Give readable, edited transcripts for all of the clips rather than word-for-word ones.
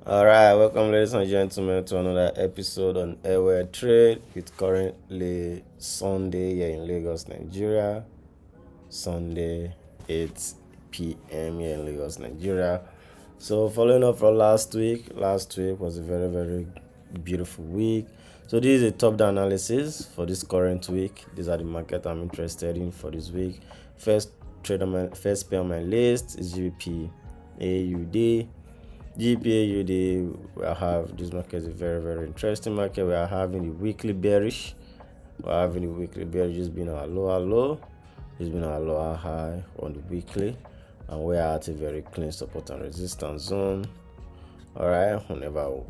All right, welcome, ladies and gentlemen, to another episode on Airware Trade. It's currently Sunday here in Lagos, Nigeria. Sunday, 8 p.m. here in Lagos, Nigeria. So, following up from last week was a very, very beautiful week. So, this is a top down analysis for this current week. These are the market I'm interested in for this week. First pair on my list is GBP AUD. GPAUD, we have this market is a very, very interesting market. We are having the weekly bearish. We're having the weekly bearish, just been our lower low, it's been our lower high on the weekly, and we are at a very clean support and resistance zone. All right, whenever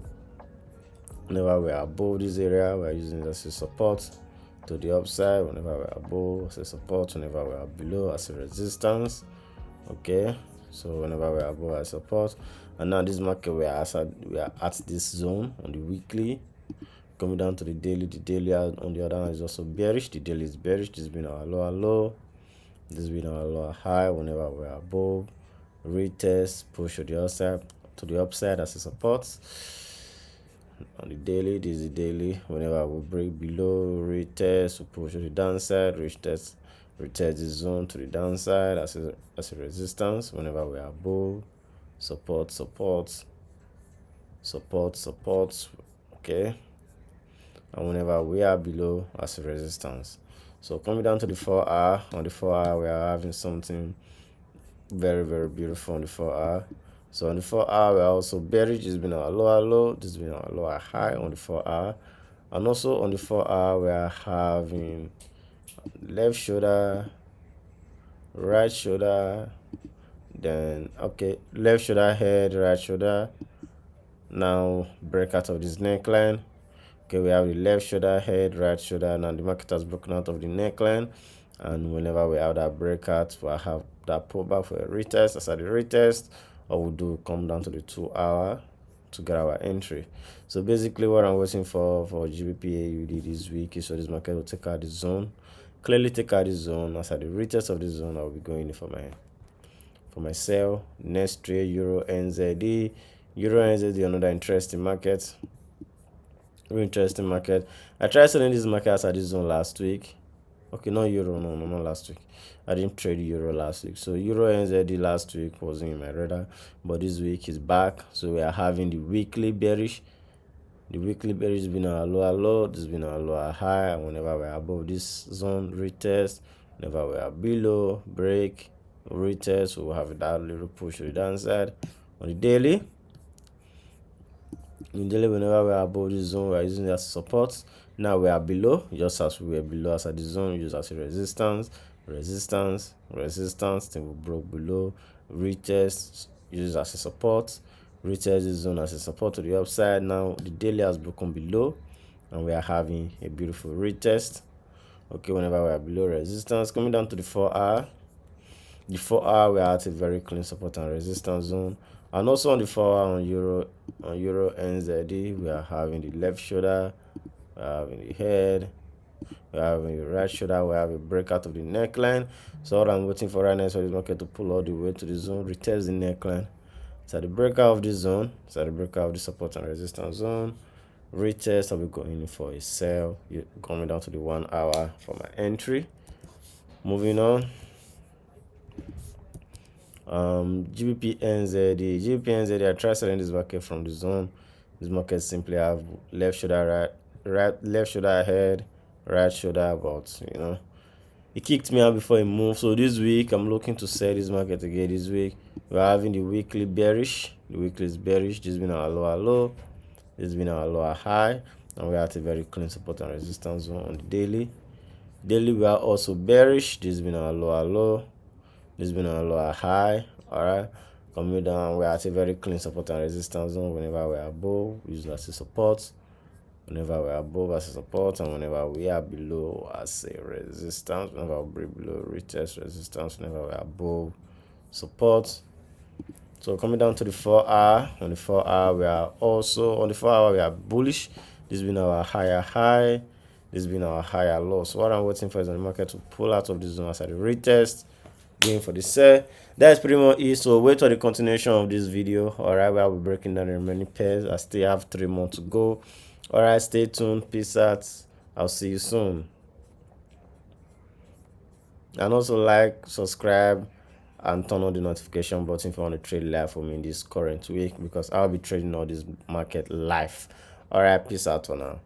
we are above this area, we are using it as a support to the upside. Whenever we are above as a support, whenever we are below as a resistance. Okay, so whenever we are above as support, and now this market we are at this zone on the weekly. Coming down to the daily on the other hand is also bearish. The daily is bearish. This has been our lower low, this has been our lower high. Whenever we are above, retest, push to the upside as a support. On the daily, this is the daily. Whenever we break below, retest, we push to the downside, retest the zone to the downside as a resistance. Whenever we are above, support. Okay, and whenever we are below as a resistance. So coming down to the 4 hour, on the 4 hour we are having something very, very beautiful on the 4 hour. So on the 4 hour, we're also bearish. This has been our lower low. This has been our lower high on the 4 hour. And also on the 4 hour, we are having left shoulder, right shoulder, then left shoulder head, right shoulder. Now break out of this neckline. Okay, we have the left shoulder head, right shoulder. Now the market has broken out of the neckline, and whenever we have that breakout, we'll have that pullback for a retest. As at the retest, or we'll do come down to the 2 hour to get our entry. So basically, what I'm waiting for GBP AUD this week is so this market will take out the zone, clearly take out the zone. As at the retest of the zone, I'll be going in for my sell. Next trade, Euro NZD. Euro NZD, another interesting market. Very interesting market. I tried selling this market as at this zone last week. Okay, not euro, no, not last week. I didn't trade euro last week. So euro NZD last week wasn't in my radar, but this week is back. So we are having the weekly bearish. The weekly bearish has been our lower low. This has been our lower high. And whenever we are above this zone, retest. Whenever we are below, break, retest. So we'll have that little push to the downside. On the daily, whenever we are above this zone, we are using it as support. Now we are below, just as we were below as at the zone, use as a resistance, then we broke below, retest, use as a support, retest this zone as a support to the upside. Now the daily has broken below, and we are having a beautiful retest. Okay, whenever we are below resistance, coming down to the 4 hour. The 4 hour we are at a very clean support and resistance zone. And also on the 4 hour on Euro NZD, we are having the left shoulder, we are having the head, we are having the right shoulder, we have a breakout of the neckline. So what I'm waiting for right now is for this market to pull all the way to the zone, retest the neckline. So the breakout of this zone, so the breakout of the support and resistance zone, retest, I'll be going in for a sell, coming down to the 1 hour for my entry. Moving on. GBP NZD, I try selling this market from the zone. This market simply have left shoulder left shoulder head, right shoulder, but it kicked me out before it moved. So this week I'm looking to sell this market again. This week we're having the weekly bearish. The weekly is bearish. This has been our lower low, this has been our lower high, and we're at a very clean support and resistance zone on the daily. Daily we are also bearish. This has been our lower low, this has been our lower high. Alright, coming down, we're at a very clean support and resistance zone. Whenever we're above, we use it as a support. Whenever we're above as a support, and whenever we are below as a resistance. Whenever we're below, retest resistance. Whenever we're above, support. So coming down to the 4 hour, on the 4 hour we are also on the 4 hour we are bullish. This has been our higher high, this has been our higher low. So what I'm waiting for is the market to pull out of this zone as a retest going for the sell. That's pretty much it. So wait for the continuation of this video. All right, where I'll be breaking down the remaining pairs. I still have 3 more to go. All right, stay tuned. Peace out. I'll see you soon. And also like, subscribe, and turn on the notification button if you want to trade live for me in this current week, because I'll be trading all this market live. All right, peace out for now.